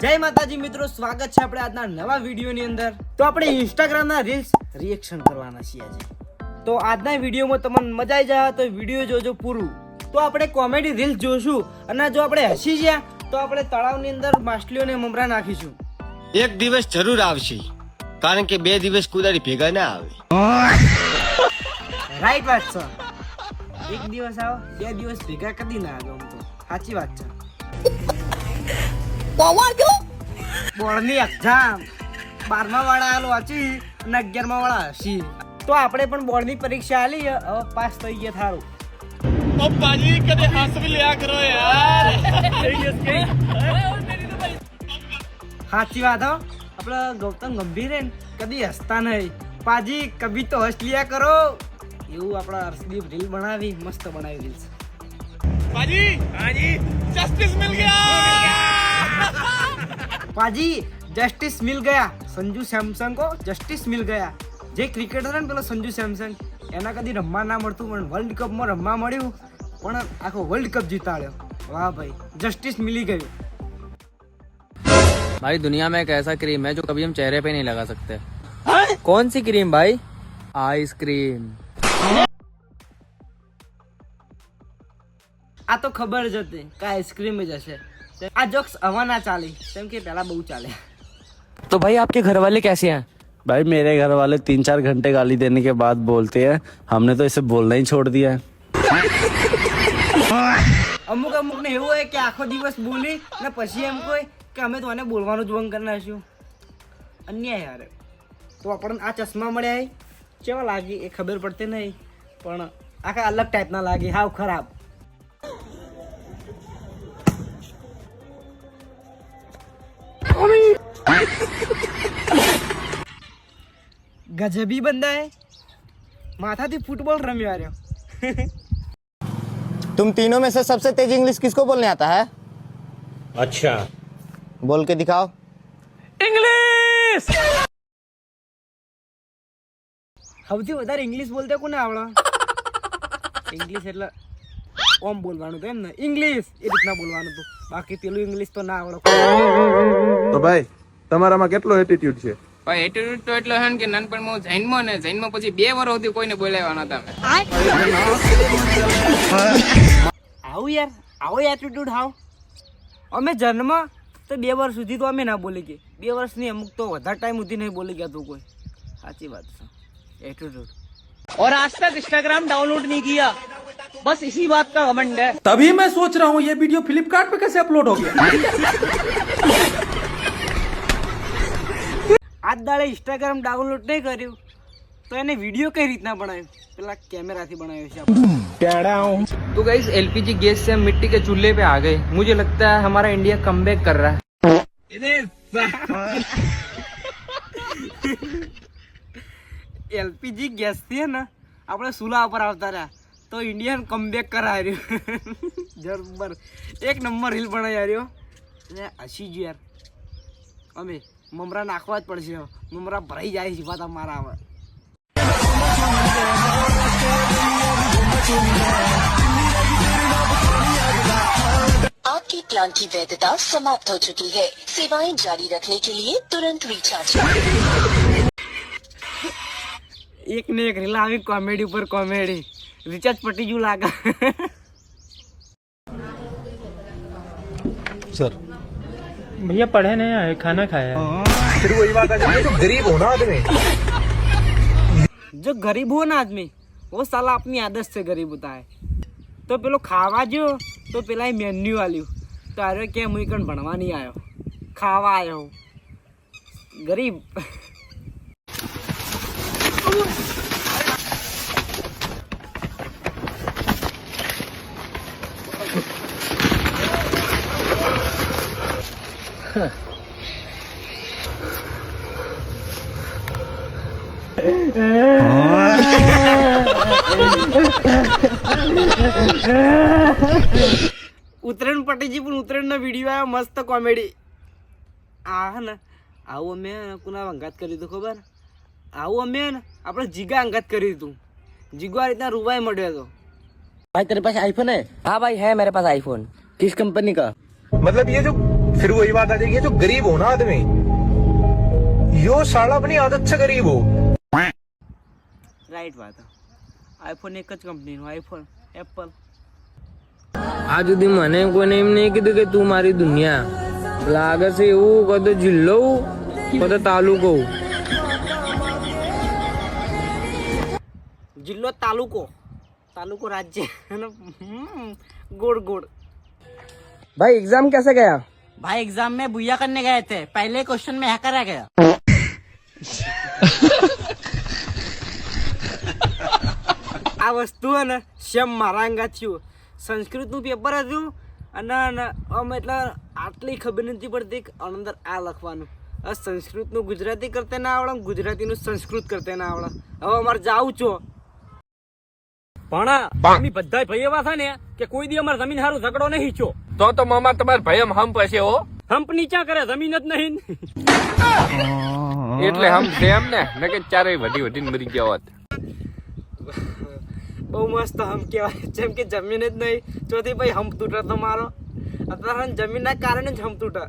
જય માતાજી મિત્રો, સ્વાગત છે આપણે આજના નવા વિડીયોની અંદર. તો આપણે ઇન્સ્ટાગ્રામના રીલ્સ રિએક્શન કરવાના છીએ આજે. તો આજના વિડીયોમાં તમને મજા આવી જાય તો વિડીયો જોજો પૂરું. તો આપણે કોમેડી રીલ્સ જોશું અને જો આપણે હસી ગયા તો આપણે તળાવની અંદર માછલીઓને મમરા નાખીશું. એક દિવસ જરૂર આવશે, કારણ કે 2 દિવસ કુદારી ભેગા ના આવે. રાઈટ વાત છે. એક દિવસ આવો 2 દિવસ ભેગા કદી ના આવે. આમ તો સાચી વાત છે. બોર્ડની એક્ઝામ 12મા વાળા આલો વાંચી અને 11મા વાળા હસી. તો આપણે પણ બોર્ડની પરીક્ષા આલી, હવે પાસ થઈ ગયા થારું. ઓ પાજી કદે હસ भी लिया करो यार. સાચી વાત હો. આપણે ગૌતમ ગંભીર હે ને કદી હસતા નહીં. પાજી કભી તો હસ લિયા કરો. એવું આપણા હર્ષદીપ રીલ બનાવી, મસ્ત બનાવી રીલ્સ. पाजी पाजी जस्टिस मिल गया. પાજી જસ્ટિસ મિલ ગયા. સંજુ સેમસંગ કો જસ્ટિસ મિલ ગયા. જે ક્રિકેટર ને પેલો સંજુ સેમસંગ, એના કદી રમવા ના મળતું પણ વર્લ્ડ કપમાં રમવા મળ્યું, પણ આખો વર્લ્ડ કપ જીતાડ્યો. વાહ ભાઈ, જસ્ટિસ મિલી ગયું. भाई दुनिया में एक ऐसा क्रीम है जो कभी हम चेहरे पे नहीं लगा सकते. कौन सी क्रीम भाई? आइसक्रीम. આ તો ખબર જ હતી કે આઈસ્ક્રીમ જ હશે. આ જોક્સ હવા ના ચાલી, કેમ કે પહેલા બહુ ચાલે. तो भाई आपके घर वाले कैसे हैं? भाई मेरे घर वाले 3-4 घंटे गाली देने के बाद बोलते हैं, हमने तो इसे बोलना ही छोड़ दिया है. અમુક ને એવું હોય કે આખો દિવસ બોલી ને પછી એમ કોઈ કે અમે તો આને બોલવાનું જ બંધ કરી નાખ્યું. અન્યાય યાર. તો આપણને આ ચશ્મા મળ્યા કેવા લાગી એ ખબર પડતી નહીં, પણ આખા અલગ ટાઈપના લાગી, હાવ ખરાબ. ગજબી બંદા હે. માથાથી ફૂટબોલ રમ્યો રહ્યો. तुम तीनों में से सबसे तेज इंग्लिश किसको बोलने आता है? अच्छा बोल के दिखाओ. સૌથી વધારે ઇંગ્લિશ બોલતે કોને આવડે? ઇંગ્લિશ એટલે ઓમ બોલવાનું તો એમ ને, ઇંગ્લિશ એ રીતના બોલવાનું હતું. બાકી પેલું ઇંગ્લિશ તો ના આવડે. તો ભાઈ તમારામાં કેટલો એટીટ્યુડ છે? ભાઈ એટીટ્યુડ તો એટલો હે ને કે નાનપણમાં હું જૈનમાં પછી 2 વર્ષ સુધી કોઈને બોલાવ્યા નતા. આવું યાર, આવો એટીટ્યુડ હાવ. અમે જન્મ તો 2 વર્ષ સુધી તો અમે ના બોલી ગઈ. 2 વર્ષની અમુક તો વધારે ટાઈમ સુધી નહીં બોલી ગયા તું કોઈ. સાચી વાત છે. एटीट्यूड. और आज तक इंस्टाग्राम डाउनलोड नहीं किया, बस इसी बात का घमंड है. तभी मैं सोच रहा हूँ ये वीडियो फ्लिपकार्ट पे कैसे अपलोड हो गया. આજ દાડે ઇન્સ્ટાગ્રામ ડાઉનલોડ નહીં કર્યું તો એને વિડીયો કઈ રીતના બનાવ્યો? પેલા કેમેરાથી બનાવ્યો છે આપણે. तो गाइस एलपीजी गैस से हम मिट्टी के चूल्हे पे आ गए. मुझे लगता है हमारा इंडिया कमबैक कर रहा है. એલપીજી ગેસ થી ને આપણે ચૂલા ઉપર આવતા રહ્યા તો ઇન્ડિયન કમબેક કરાવી રહ્યું. જબર એક નંબર રીલ બનાવી રહ્યો. અને હસી જ યાર. અમે મમરા નાખવા જ પડશે. મમરા ભરાઈ જાય છે પાછા મારા આવે. आपके प्लान की वैधता समाप्त हो चुकी है. सेवाएं जारी रखने के लिए तुरंत रिचार्ज. એક ને એક રીલ આવી, કોમેડી ઉપર કોમેડી. રિચાર્જ પટી ગયું લાગે. सर भैया पढ़े नहीं आए, खाना खाया. फिर वही बात आ जाती है, जो गरीब हो ना आदमी, जो गरीब हो ना आदमी, वो साला अपनी आदत से गरीब होता है. तो પેલો ખાવા જો તો પેલા મેન્યુ આલ્યું તો અરે કે હું કણ ભણવા નહીં આવ્યો, ખાવા આવ્યો. ગરીબ. ઉત્તરાયણ પટીજી પણ ઉત્તરાયણનો વિડીયો આવ્યો, મસ્ત કોમેડી. આ હે ને આવું અમે કોના અંગાત કર્યું હતું ખબર? આવું અમે ને આપણે જીગા અંગાત કર્યું હતું. જીગો આ રીતના રૂવાઈ મળ્યો હતો. भाई तेरे पास आईफोन है? हाँ भाई है मेरे पास आईफोन. किस कंपनी का? मतलब ये जो फिर वही बात आ जाएगी, जो गरीब हो ना आदमी, यो साला अपनी आदत से गरीब हो। રાઈટ વાત. આઈફોન એક જ કંપનીનો, આઈફોન, એપલ. આજ સુધી મને કોઈને એમ નહીં કીધું કે તું મારી દુનિયા. લાગે છે એવું કદો જિલ્લો કદો તાલુકો. જિલ્લો તાલુકો, તાલુકો રાજ્ય અને गोड़ गोड़. भाई एग्जाम कैसे गया? भाई एग्जाम में भूया करने गए थे, पहले क्वेश्चन में हैकर आ गया. આ વસ્તુ હે ને સેમ મારા અંગા થયું. સંસ્કૃતનું પેપર હતું અને આમ એટલે આટલી ખબર નથી પડતી કે અંદર આ લખવાનું. આ સંસ્કૃતનું ગુજરાતી કરતે ના આવડે, ગુજરાતીનું સંસ્કૃત કરતે ના આવડે. હવે અમારે જાવું છો પણ અમે બધા ભાઈ એવા છે ને કે કોઈ દી અમારે જમીન હારું ઝઘડો નહીં છો. તો મામા તમારે ભાઈ હમ હશે હો. હંપ નીચા કરે, જમીન જ નહીં. એટલે હમ છે એમ ને કે ચારે વધી વધીને મરી ગયા હોત. બહુ મસ્ત હમ કહેવાય, જેમ કે જમીન જ નહીં ચોથી ભાઈ હમ તૂટે તો મારો. અત્યારે જમીનના કારણે જ હમ તૂટે.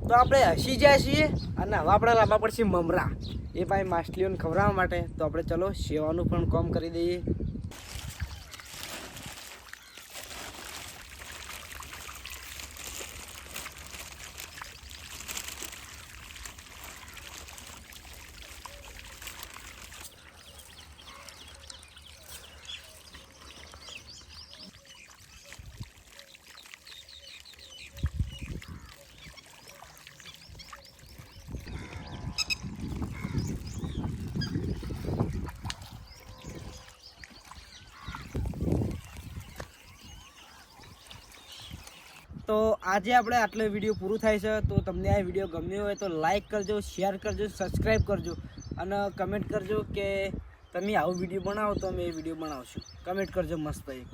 તો આપણે હસી જાય છીએ અને હવે આપણે લાવવા પડશે મમરા. એ ભાઈ માછલીઓને ખવડાવવા માટે. તો આપણે ચલો સેવાનું પણ કામ કરી દઈએ. તો આજે આપણે આટલો વિડીયો પૂરું થાય છે. તો તમને આ વિડીયો ગમ્યો હોય તો લાઈક કરજો, શેર કરજો, સબસ્ક્રાઈબ કરજો અને કમેન્ટ કરજો કે તમે આવો વિડીયો બનાવો તો અમે એ વિડીયો બનાવશું. કમેન્ટ કરજો મસ્ત એક.